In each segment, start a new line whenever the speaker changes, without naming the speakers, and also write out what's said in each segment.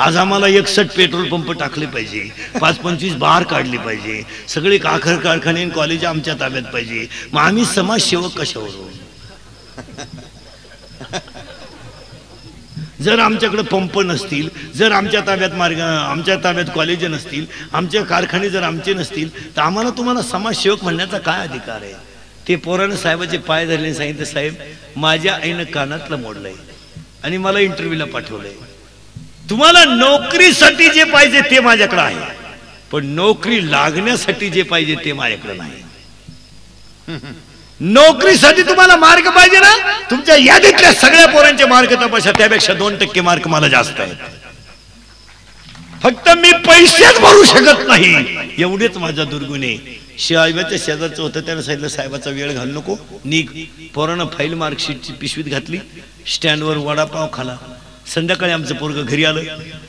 आज आम्हाला 61 petrol pump टाकले पाहिजे, 5-25 बार काढली पाहिजे, सगळे काखर कारखाने कॉलेज आमच्या ताब्यात पाहिजे. मग आम्ही समाजसेवक कशावर? जर आमच्याकडे पंप नसतील, जर आमच्या ताब्यात कॉलेज नसतील, आमचे कारखाने जर आमचे नसतील, तर आम्हाला तुम्हाला समाजसेवक म्हणण्याचा काय अधिकार आहे? ते पोरानं साहेबाचे पाय धरले, सांगितलं साहेब माझ्या आईनं कानातलं मोडलंय आणि मला इंटरव्ह्यूला पाठवलंय. तुम्हाला नोकरीसाठी जे पाहिजे ते माझ्याकडे आहे, पण नोकरी लागण्यासाठी जे पाहिजे ते माझ्याकडे नाही. नोकरीसाठी तुम्हाला मार्क पाहिजे ना, तुमच्या यादीतल्या सगळ्या पोरांचे मार्क तपासा, त्यापेक्षा 2% मार्क मला जास्त आहेत. फक्त मी पैसेच भरू शकत नाही, एवढेच माझा दुर्गुणे. साहेबाच्या शेजारचं होतं, त्यानं सांगितलं साहेबाचा वेळ घालू नको, निघ. पोरानं फाईल मार्कशीटची पिशवीत घातली, स्टँडवर वडापाव खाला. संध्याकाळी आमचं पोरग घरी आलं,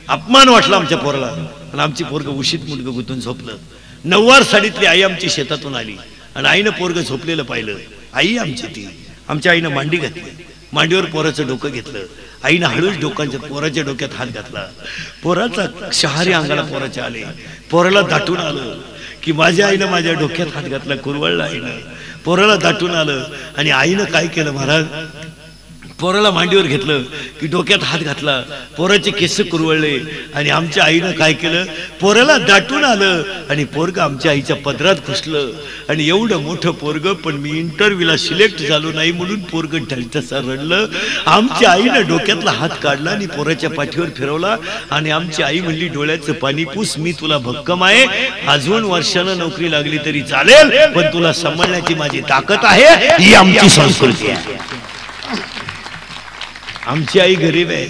अपमान वाटला आमच्या पोराला, आणि आमची पोरग उशीत मुडगं गुतून झोपलं. 9वार साडीतली आई आमची शेतातून आली आणि आईनं पोरग झोपलेलं पाहिलं. आई आमची ती, आमच्या आईनं मांडी घातली, मांडीवर पोराचं डोकं घेतलं. आईनं हळूच पोराच्या डोक्यात हात घातला. पोराचा शहारे अंगाला पोराच्या आले. पोराला दाटून आलं की माझ्या आईनं माझ्या डोक्यात हात घातला, कुरवळला आईनं. पोराला दाटून आलं आणि आईनं काय केलं महाराज, पोराला मांडीवर घेतलं की डोक्यात हात घातला, पोराचे केस कुरवळले. आणि आमच्या आईनं काय केलं, पोराला दाटून आलं आणि पोरग आमच्या आईच्या पदरात घुसलं. आणि एवढं मोठं पोरग, पण मी इंटरव्ह्यूला सिलेक्ट झालो नाही म्हणून पोरग ढलतसा रडलं. आमच्या आईनं डोक्यातला हात काढला आणि पोराच्या पाठीवर फिरवला आणि आमची आई म्हणली डोळ्याचं पाणी पुस, मी तुला भक्कम आहे, अजून वर्षानं नोकरी लागली तरी चालेल, पण तुला सांभाळण्याची माझी ताकद आहे. ही आमची संस्कृती आहे. आमची आई गरीब आहे,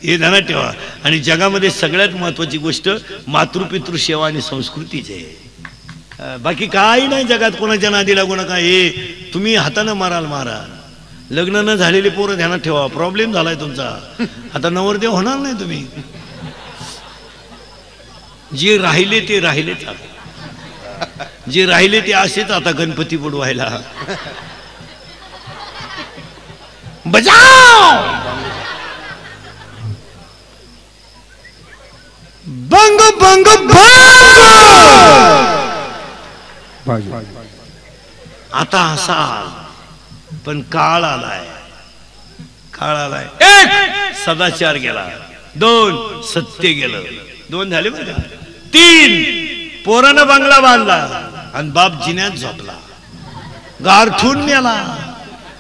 हे ध्यानात ठेवा. आणि जगामध्ये सगळ्यात महत्वाची गोष्ट मातृपितृ सेवा आणि संस्कृतीच आहे. बाकी काही नाही जगात. कोणाच्या नादी लागू नका. हे तुम्ही हातानं माराल मारा. लग्न न झालेले पोरं ध्यानात ठेवा, प्रॉब्लेम झालाय तुमचा. आता नवरदेव होणार नाही तुम्ही. जे राहिले ते राहिलेच, जे राहिले ते असेच आता गणपती बुडवायला. बजाओ बंग बंग बंग. आता असाल, पण काळ आलाय. 1 सदाचार गेला, 2 सत्य गेलं, 2 झाले बरं का. 3 पोरानं बंगला बांधला आणि बाप जिन्यात झोपला, गारठून मेला.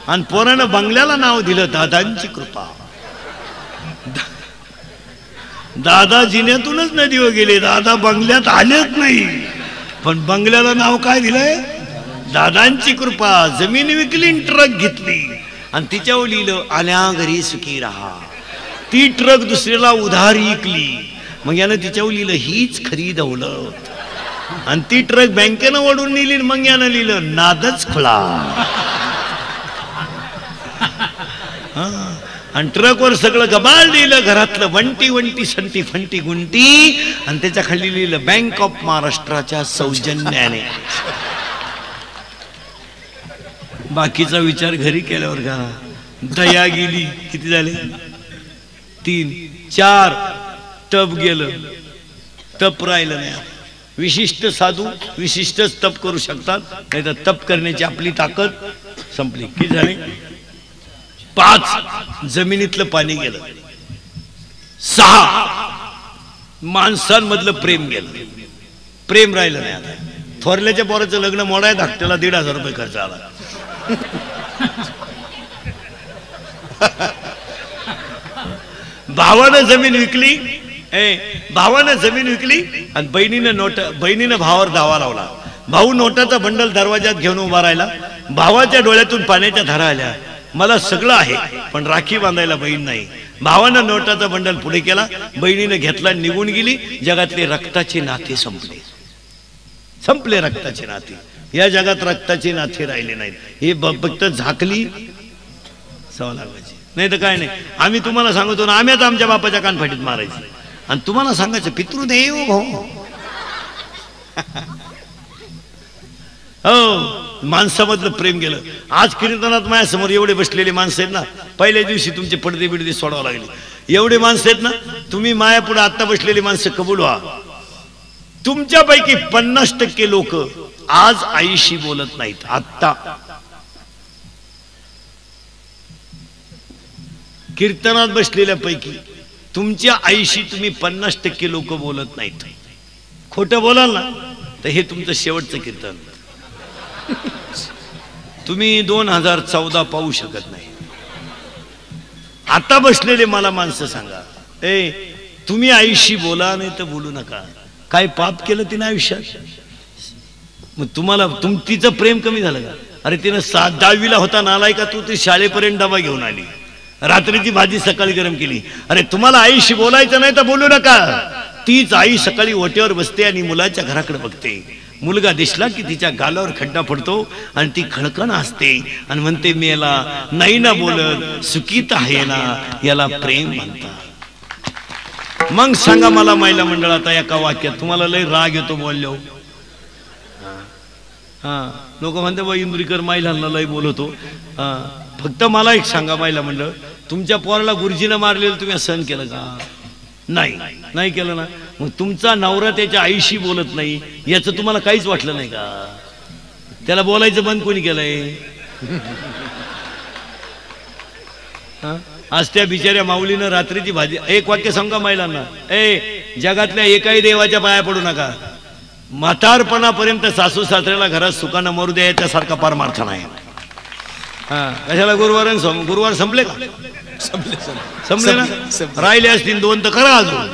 आणि पोरानं बंगल्याला नाव दिलं दादांची कृपा. दादा जिन्यातूनच नदीवर गेले, दादा बंगल्यात आलेच नाही, पण बंगल्याला नाव काय दिलंय, दादांची कृपा. जमीन विकली, ट्रक घेतली आणि तिच्यावर लिहिलं आल्या घरी सुखी राहा. ती ट्रक दुसऱ्याला उधार विकली, मग यानं तिच्यावर लिहिलं हीच खरी दौलत. आणि ती ट्रक बँकेनं ओढून नेली, मग यानं लिहिलं नादच खुळा. आणि ट्रकवर सगळं गबाळ लिहिलं, घरातलं वंटी वंटी संटी फंटी गुंटी, आणि त्याच्या खाली लिहिलं बँक ऑफ महाराष्ट्राच्या सौजन्याने. बाकीचा विचार घरी केल्यावर का दया गेली. किती झाले, 3 4 तप गेलं, तप राहिलं नाही. विशिष्ट साधू विशिष्टच तप करू शकतात, नाही तर तप करण्याची आपली ताकद संपली. किती झाले, 5 जमिनीतलं पाणी गेलं, 6 माणसांमधलं प्रेम गेलं, प्रेम राहिलं नाही. आता थोरल्याच्या पोराचं लग्न मोडाय धाकट्याला 1,500 रुपये खर्च आला. भावानं जमीन विकली, भावानं जमीन विकली आणि बहिणीनं भावावर दावा लावला. भाऊ नोटाचा बंडल दरवाजात घेऊन उभा राहिला. भावाच्या डोळ्यातून पाण्याच्या धारा आल्या. मला सगळं आहे पण राखी बांधायला बहीण नाही. भावानं नोटाचा बंडल पुढे केला, बहिणीने घेतला, निघून गेली. जगातले रक्ताचे नाते संपले, संपले रक्ताचे नाते. या जगात रक्ताचे नाते राहिले नाहीत. हे फक्त झाकली सवा लागायची, नाही तर काय नाही. आम्ही तुम्हाला सांगतो ना, आम्ही आता आमच्या बापाच्या कानफाटीत मारायचं आणि तुम्हाला सांगायचं पितृदेव भाऊ. हो, माणसामधलं प्रेम गेलं. आज कीर्तनात माझ्या समोर एवढे बसलेले माणसं आहेत ना, पहिल्या दिवशी तुमचे पडदे बिडदे सोडावं लागले. एवढे माणसं आहेत ना, तुम्ही मायापुढे आता बसलेली माणसं कबूल व्हा, तुमच्यापैकी 50% लोक आज आईशी बोलत नाहीत. आत्ता कीर्तनात बसलेल्या पैकी तुमच्या आईशी तुम्ही 50% लोक बोलत नाहीत. खोटं बोलाल ना तर हे तुमचं शेवटचं कीर्तन. तुम्ही 2014 पाहू शकत नाही. आता बसलेले मला माणसं सांगा, तुम्ही आईशी बोला नाही तर बोलू नका. काय पाप केलं तिने आयुष्यात? मग तुम्हाला तिचं प्रेम कमी झालं का? अरे तिनं 7-10वीला होता नालाय का तू, ती शाळेपर्यंत डबा घेऊन आली, रात्रीची भाजी सकाळी गरम केली. अरे तुम्हाला आईशी बोलायचं नाही तर बोलू नका. तीच आई सकाळी ओट्यावर बसते आणि मुलाच्या घराकडे बघते. मुलगा दिसला की तिच्या गालावर खड्डा पडतो आणि ती खळखण असते आणि म्हणते मेला नाही ना बोलत, सुखीत आहे ना, याला प्रेम म्हणतात. मग सांगा मला महिला मंडळात एका वाक्यात तुम्हाला लय राग येतो बोललो. लोक म्हणते बा इंदुरीकर महिलांना लय बोलतो. फक्त मला एक सांगा महिला मंडळ, तुमच्या पोराला गुरुजीनं मारलेलं तुम्ही सहन केलं का? नाही केलं ना. मग तुमचा नवरा त्याच्या आईशी बोलत नाही याचं तुम्हाला काहीच वाटलं नाही का? त्याला बोलायचं बंद कोणी केलंय? आज त्या बिचाऱ्या माऊलीनं रात्रीची भाजी, एक वाक्य सांगा महिलांना, जगातल्या एकाही देवाच्या पाया पडू नका. म्हातारपणापर्यंत सासू सासऱ्याला घरात सुखानं मरू द्यायच्या सारखा परमार्थ नाही. कशाला गुरुवार संपले का? संपले ना. राहिले असतील 2 तर करा, अजून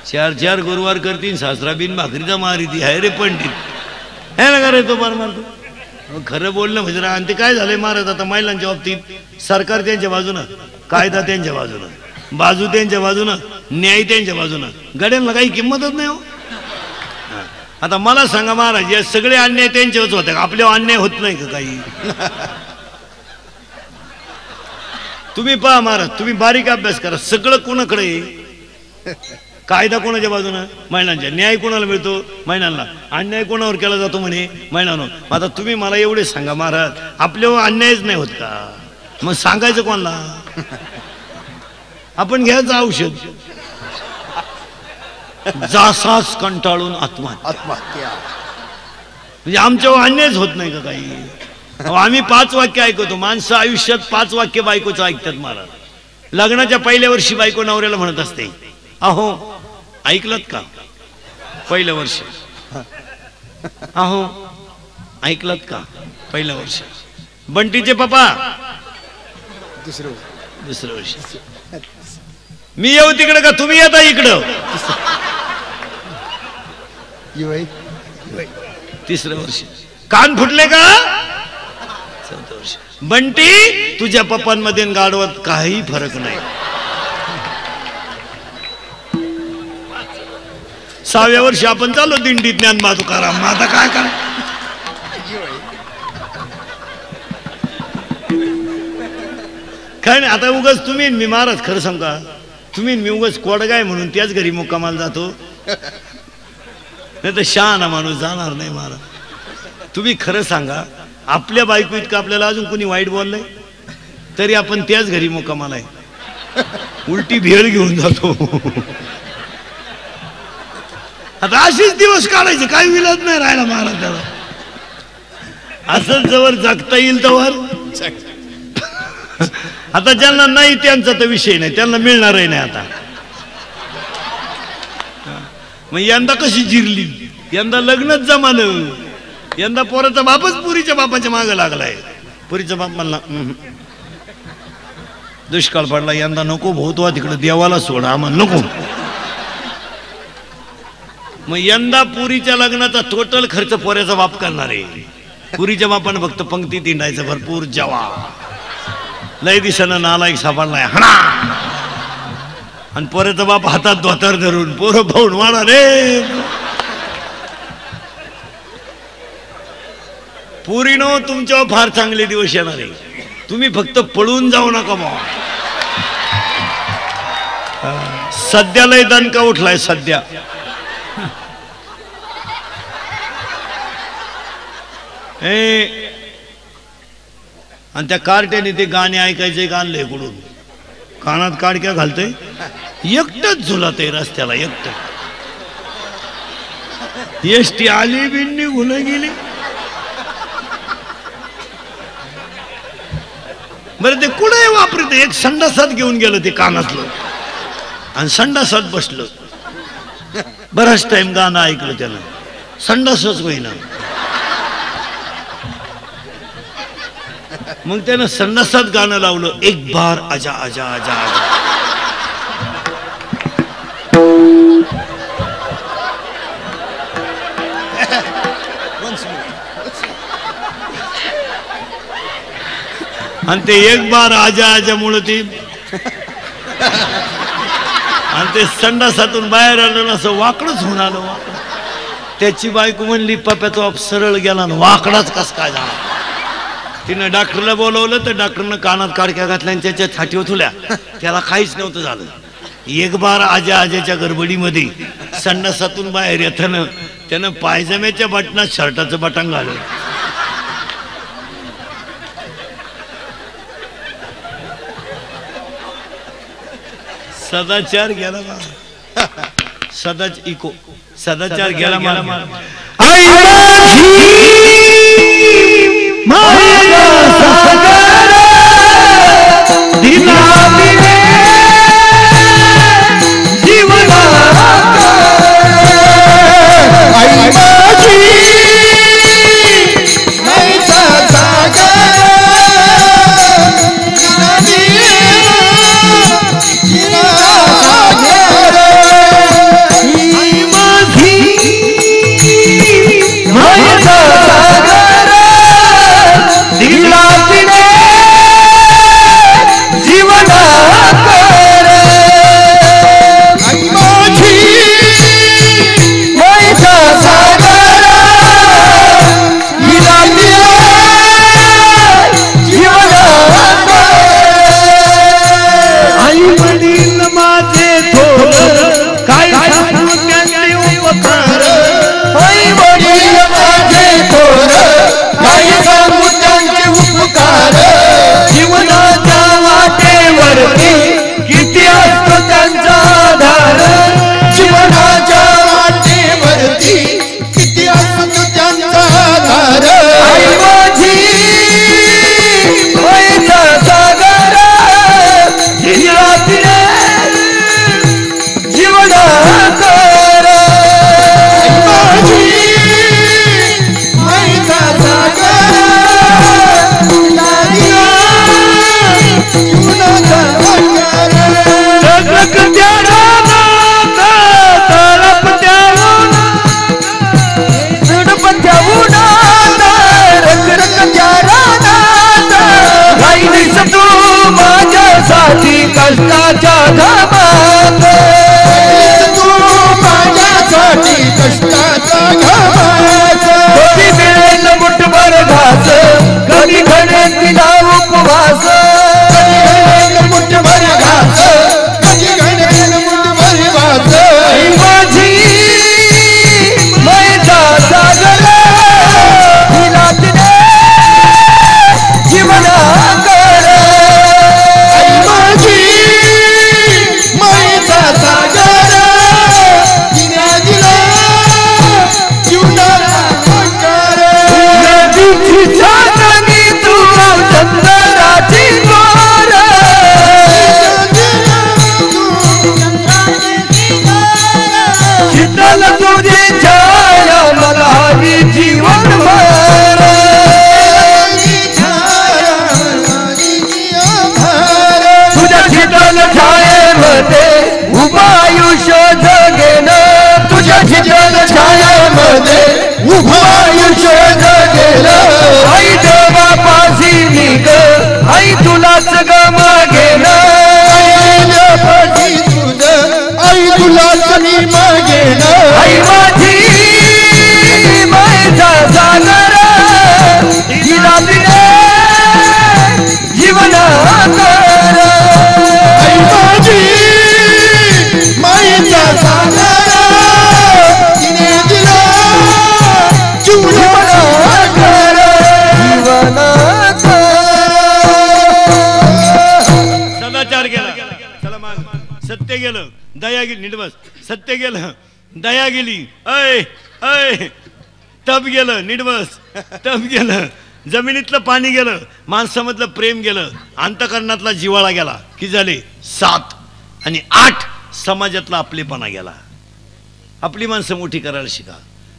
4 गुरुवार करतील. सासरा बिन भाकरीचा मारिती आहे रे पंडित, हे ना करायचो परमार्थ. खरं बोलणं म्हणजे. आणि ते काय झालंय महाराज आता महिलांच्या बाबतीत, सरकार त्यांच्या बाजूनं, कायदा त्यांच्या बाजूनं, बाजू त्यांच्या बाजूनं, न्याय त्यांच्या बाजूनं, गड्यांना काही किंमतच नाही हो. आता मला सांगा महाराज, या सगळे अन्याय त्यांच्यावरच होते का? आपल्यावर अन्याय होत नाही का काही? तुम्ही पहा महाराज, तुम्ही बारीक अभ्यास करा, सगळं कोणाकडे? कायदा कोणाच्या बाजूनं? महिलांच्या. न्याय कोणाला मिळतो? महिलांना. अन्याय कोणावर केला जातो म्हणे? महिलांवर. आता तुम्ही मला एवढे सांगा महाराज, आपल्यावर अन्यायच नाही होत का? मग सांगायचं कोणाला? आपण घ्यायचं औषध, जासाच कंटाळून आत्महत्या. म्हणजे आमच्यावर अन्यायच होत नाही का काही? आम्ही 5 वाक्य ऐकतो. माणसं आयुष्यात 5 वाक्य बायकोचं ऐकतात महाराज. लग्नाच्या पहिल्या वर्षी बायको नवऱ्याला म्हणत असते, अहो ऐकलत का? पहिलं वर्ष. अहो ऐकलत का? पहिलं वर्ष. बंटीचे पप्पा दुसरं वर्ष. मी येऊ तिकडं का तुम्ही येता इकडं? तिसरं वर्ष. कान फुटले का? 4थं वर्ष. बंटी तुझ्या पप्पांमध्ये गाडवत काही फरक नाही. 6व्या वर्षी आपण चाललो दिंडी ज्ञानबा तुकाराम. आता काय काय काय नाही. आता उगाच तुम्ही मी महाराज खरं सांगा, तुम्ही मी उगाच कोडगाय म्हणून त्याच घरी मुक्कामाला जातो, नाही तर शहाणा माणूस जाणार नाही महाराज. तुम्ही खरं सांगा, आपल्या बायको इतकं आपल्याला अजून कोणी वाईट बोललंय तरी आपण त्याच घरी मुक्कामाला आहे, उलटी भेळ घेऊन जातो. आता असेच दिवस काढायचे, काही विलाज नाही राहिला महाराज त्याला. असंच जवळ जगता येईल तवर. आता ज्यांना नाही त्यांचा तर विषय नाही, त्यांना मिळणारही नाही आता. मग यंदा कशी जिरली? यंदा लग्नच जमानं. यंदा पोराचा बापच पुरीच्या बापाच्या मागं लागलाय. पुरीचा बाप म्हणला दुष्काळ पडला यंदा, नको भाऊ तिकडे देवाला सोडा, आम्हाला नको. मग यंदा पुरीच्या लग्नाचा टोटल खर्च पोऱ्याचा बाप करणार आहे. पुरीच्या बापानं फक्त पंक्ती तिंडायचं भरपूर जेवा. लय दिसानं नालायक सापडलाय हणा, आणि पोऱ्याचा बाप हातात धोतर धरून पोरं पाहून वाढा रे. पुरीनो तुमच्यावर फार चांगले दिवस येणार आहे. तुम्ही फक्त पळून जाऊ नका बा. सध्या लय दणका उठलाय सध्या. आणि त्या कार्ट्याने ते गाणे ऐकायचे, आणलंय कुठून कानात काडक्या घालतोय, एकटंच झुलत आहे रस्त्याला एकटं. एसटी आली बी निघून गेली. बरं ते कुठे वापरत, एक संडासात घेऊन गेलं ते कानातलं आणि संडासात बसलं. बराच टाइम गाणं ऐकलं त्यानं, संडासच होईना. मग त्यानं संडासात गाणं लावलं, एक बार आजा आजा आजा आजा. आणि ते एक बार आजा आजा मुळे ती आणि ते संडासातून बाहेर आलं असं वाकडच होऊन आलं. वाकड. त्याची बायको म्हणली पप्प्याचा सरळ गेला ना, वाकडाच कस काय झाला. तिनं डॉक्टरला बोलवलं तर डॉक्टरनं कानात काडक्या घातल्या आणि त्याच्या छातीवर ठुल्या. त्याला काहीच नव्हतं झालं. एक बार आजा आजाच्या गडबडीमध्ये संडासातून बाहेर येताना त्यानं पायजम्याच्या बटनात शर्टाचं बटन घाललं. सदाचार गेला सदाचार गेला मला.
मायेचा सागर तिने दिला
सत्य गेलं, दया गेली. नीट बस. सत्य गेलं, दया गेली. ऐ ऐ तप गेलं. नीट बस. तप गेलं, जमिनीतलं पाणी गेलं, माणसामधलं प्रेम गेलं, अंतकरणातला जिव्हाळा गेला. की झाले 7 आणि 8 समाजातला आपलेपणा गेला. आपली माणसं मोठी करायला शिका.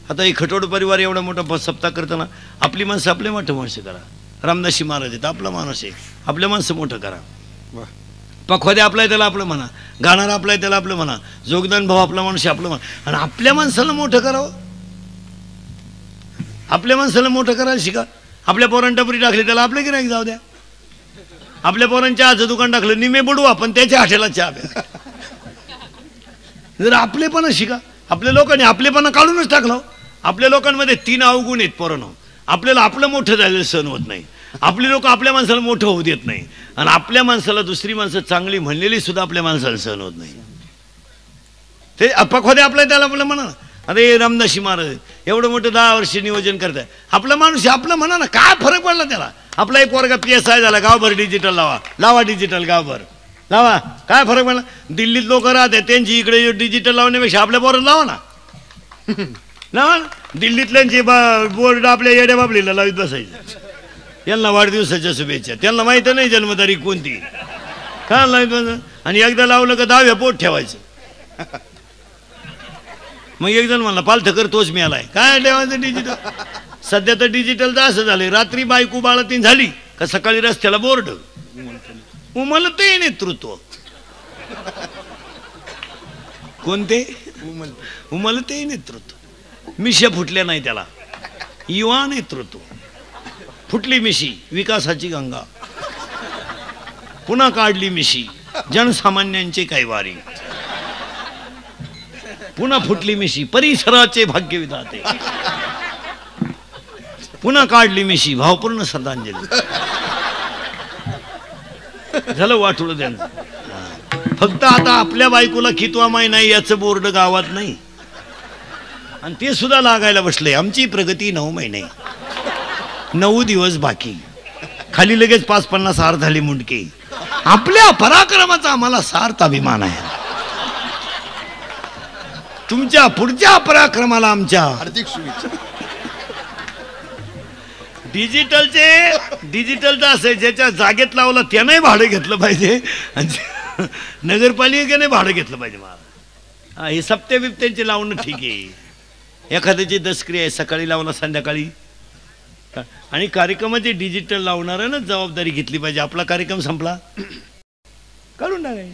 आता हे खटोड परिवार एवढा मोठा सप्ताह करताना आपली माणसं आपले मोठं माणसं करा. रामदासी महाराज आहेत, आपला माणूस आहे, आपल्या माणसं मोठं करा. पखवादे आपला आहे त्याला आपलं म्हणा, गाणारा आपला आहे त्याला आपलं म्हणा, जोगदान भाऊ आपला माणूस आपलं म्हणा. आणि आपल्या माणसाला मोठं करावं. आपल्या माणसाला मोठं करायला शिका. आपल्या पोरांना टपरी टाकली त्याला आपलं गिऱ्हाईक जाऊ द्या. आपल्या पोरांच्या आजचं दुकान टाकलं निमे बुडू आपण त्याच्या हॉटेलात चहा प्या. जर आपलेपणा शिका. आपल्या लोकांनी आपलेपणा काढूनच टाकलं. आपल्या लोकांमध्ये 3 अवगुण आहेत पोरांनो. आपल्याला आपलं मोठं झालेलं सहन होत नाही. आपली लोक आपल्या माणसाला मोठं होऊ देत नाही. आणि आपल्या माणसाला दुसरी माणसं चांगली म्हणलेली सुद्धा आपल्या माणसाला सहन होत नाही. ते पखवादे आपल्या त्याला आपलं म्हणा. अरे रामदासी महाराज एवढं मोठं 10 वर्ष नियोजन करताय. आपला माणूस आपलं म्हणा ना. काय फरक पडला त्याला. आपला एक पोरगा PSI झाला. गावभर डिजिटल लावा, लावा डिजिटल गावभर लावा. काय फरक पडला. दिल्लीत लोक राहते त्यांची इकडे डिजिटल लावण्यापेक्षा आपल्या पोरात लावा ना. लावा ना. दिल्लीतल्यांची बोर्ड आपल्या येड्या बाबलीला लावित बसायचं. यांना वाढदिवसाच्या शुभेच्छा. त्यांना माहिती नाही जन्मतारीख कोणती. काय लावित. आणि एकदा लावलं का 10व्या पोट ठेवायचं. मग एक जण म्हणला पालथकर तोच मिळालाय. काय ठेवायचं डिजिटल. सध्या तर डिजिटलचं असं झालंय. रात्री बायको बाळातीन झाली का सकाळी रस्त्याला बोर्ड. उमलते नेतृत्व. कोणते उमलते नेतृत्व. मिशा फुटल्या नाही त्याला. युवा नेतृत्व. फुटली मिशी विकासाची गंगा. पुन्हा काढली मिशी जनसामान्यांचे कैवारी. पुन्हा फुटली मिशी परिसराचे भाग्यविधाते. पुन्हा काढली मिशी भावपूर्ण श्रद्धांजली. झालं वाटलं त्यांचं. फक्त आता आपल्या बायकोला खितवा माय नाही याचं बोर्ड गावात नाही. आणि ते सुद्धा लागायला बसले. आमची प्रगती 9 महिने 9 दिवस बाकी. खाली लगेच 5-50 हार झाली मुंडके. आपल्या पराक्रमाचा आम्हाला सार्थ अभिमान आहे. तुमच्या पुढच्या पराक्रमाला आमच्या
हार्दिक शुभेच्छा.
डिजिटलचं असं ज्याच्या जागेत लावला त्याने भाडं घेतलं पाहिजे. नगरपालिकेने भाडं घेतलं पाहिजे. मला हे सप्त्या बिप्त्यांचे लावणं ठीक आहे. एखाद्याची दसक्रिया आहे सकाळी लावला संध्याकाळी. आणि कार्यक्रमाची डिजिटल लावणाऱ्यानं जबाबदारी घेतली पाहिजे. आपला कार्यक्रम संपला काढून टाकाय.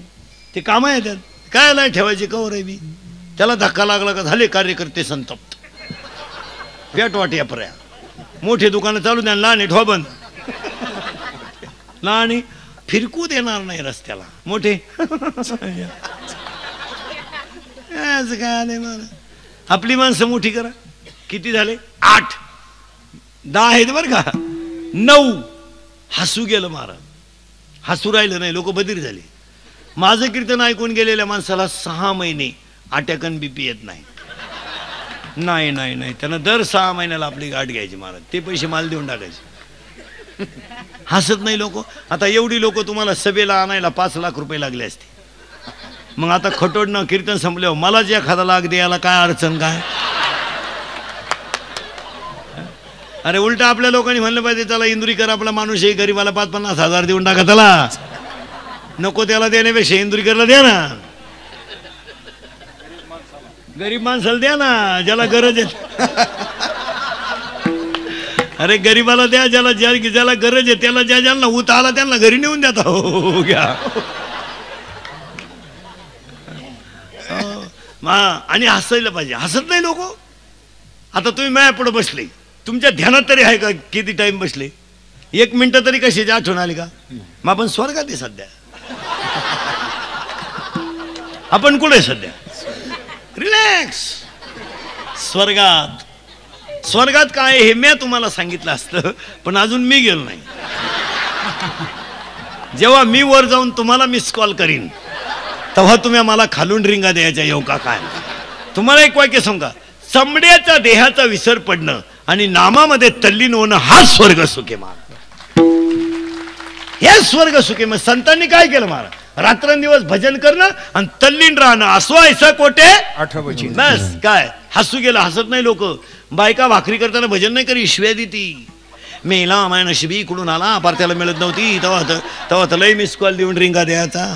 ते काम आहे त्यात काय नाही ठेवायचे कवर आहे बी. त्याला धक्का लागला का झाले कार्यकर्ते संतप्त. पेटवाट या पर्या. मोठे दुकानं चालू द्या, लहान ठेवा बंद. लहान फिरकू देणार नाही रस्त्याला. मोठे काय आले मला. आपली माणसं मोठी करा. किती झाले 8 10 आहेत बरं का. 9 हसू गेलं महाराज. हसू राहिलं नाही. लोक बधीर झाले. माझं कीर्तन ऐकून गेलेल्या माणसाला 6 महिने अटॅकन BP येत नाही. नाही नाही नाही त्यांना दर 6 महिन्याला आपली गाठ घ्यायची महाराज. ते पैसे माल देऊन टाकायचे. हसत नाही लोक. आता एवढी लोक तुम्हाला सभेला आणायला 5 लाख रुपये लागले असते. मग आता खटोडणं कीर्तन संपल्यावर मला जे एखादा लाख द्यायला काय अडचण काय. अरे उलटा आपल्या लोकांनी म्हणलं पाहिजे चला इंदुरीकर आपला माणूस आहे गरीबाला 5-50 हजार देऊन टाका त्याला. नको त्याला देण्यापेक्षा इंदुरीकरला द्या ना. गरीब माणसाला द्या ना ज्याला गरज आहे. अरे गरीबाला द्या ज्याला गरज आहे त्याला. ज्यांना उत आला त्यांना घरी नेऊन द्या. हो घ्या. आणि हसायला पाहिजे. हसत नाही लोक. आता तुम्ही माझ्या पुढे बसले. तुमच्या ध्यानात तरी आहे का किती टाइम बसले. 1 मिनिटं तरी कशाची आठवण आली का. मग आपण स्वर्गात आहे सध्या. आपण कुठे सध्या रिलॅक्स. स्वर्गात काय हे मी तुम्हाला सांगितलं असतं पण अजून मी गेलो नाही. जेव्हा मी वर जाऊन तुम्हाला मिस कॉल करीन तेव्हा तुम्ही मला खालून रिंगा द्यायच्या येऊ का काय. तुम्हाला एक वाक्य सांगा. चमड्याच्या देहाचा विसर पडणं आणि नामामध्ये तल्लीन होणं हा स्वर्ग सुखे महाराज. हे स्वर्ग सुखे. मग संतांनी काय केलं महाराज. रात्रंदिवस भजन करणं आणि तल्लीन राहणं असो ऐसा कोटे
आठवची
बस काय हसू गेलं हसत नाही लोक बायका भाकरी करताना भजन नाही करी शिव्या देती मेला माय नशिबी इकडून आला पार त्याला मिळत नव्हती तेव्हा तर लय मिस कॉल देऊन रिंगा द्यायचा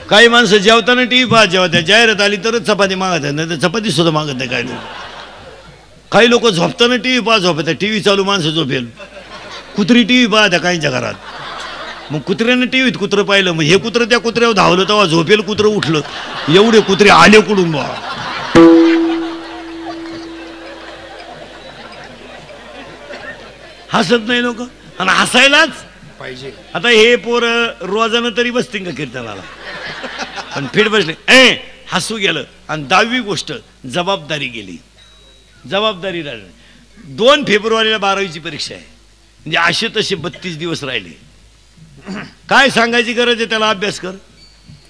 काही माणसं जेवताना टीव्ही पाहत जेव्हा त्या जाहिरात आली तरच चपाती मागत आहे नाही तर चपाती सुद्धा मागत नाही काही लोक काही लोक झोपताना टीव्ही पाहत झोपत टीव्ही चालू माणसं झोपेल कुत्री टीव्ही पाहत्या काहींच्या घरात मग कुत्र्यानं टीव्हीत कुत्रं पाहिलं मग हे कुत्रं त्या कुत्र्यावर धावलं तेव्हा झोपेल कुत्रं उठलं एवढे कुत्रे आले कुठून बा हसत नाही लोक आणि हसायलाच
पाहिजे
आता हे पोर रोजानं तरी बसतील का कीर्तनाला पण फिट बसले हसू गेलं आणि 10वी गोष्ट जबाबदारी गेली जबाबदारी राहिली 2 फेब्रुवारीला 12वीची परीक्षा आहे म्हणजे असे तसे 32 दिवस राहिले काय सांगायची गरज आहे त्याला अभ्यास कर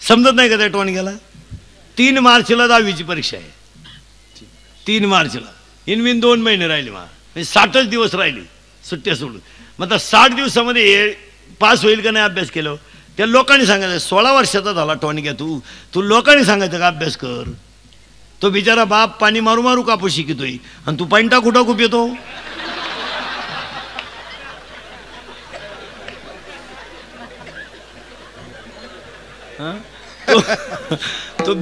समजत नाही का त्या टोणग्याला 3 मार्चला 10वीची परीक्षा आहे 3 मार्चला इनविन 2 महिने राहिले म्हणजे 60च दिवस राहिले सुट्ट्या सोडून मग आता 60 दिवसामध्ये पास होईल का नाही अभ्यास केलं त्या लोकांनी सांगायचं 16 वर्षाचा झाला टोणग्या तू लोकांनी सांगायचं का अभ्यास कर तो बिचारा बाप पाणी मारू मारू कापूस शिकतोय आणि तू पाणी टाकू टाकू येतो तो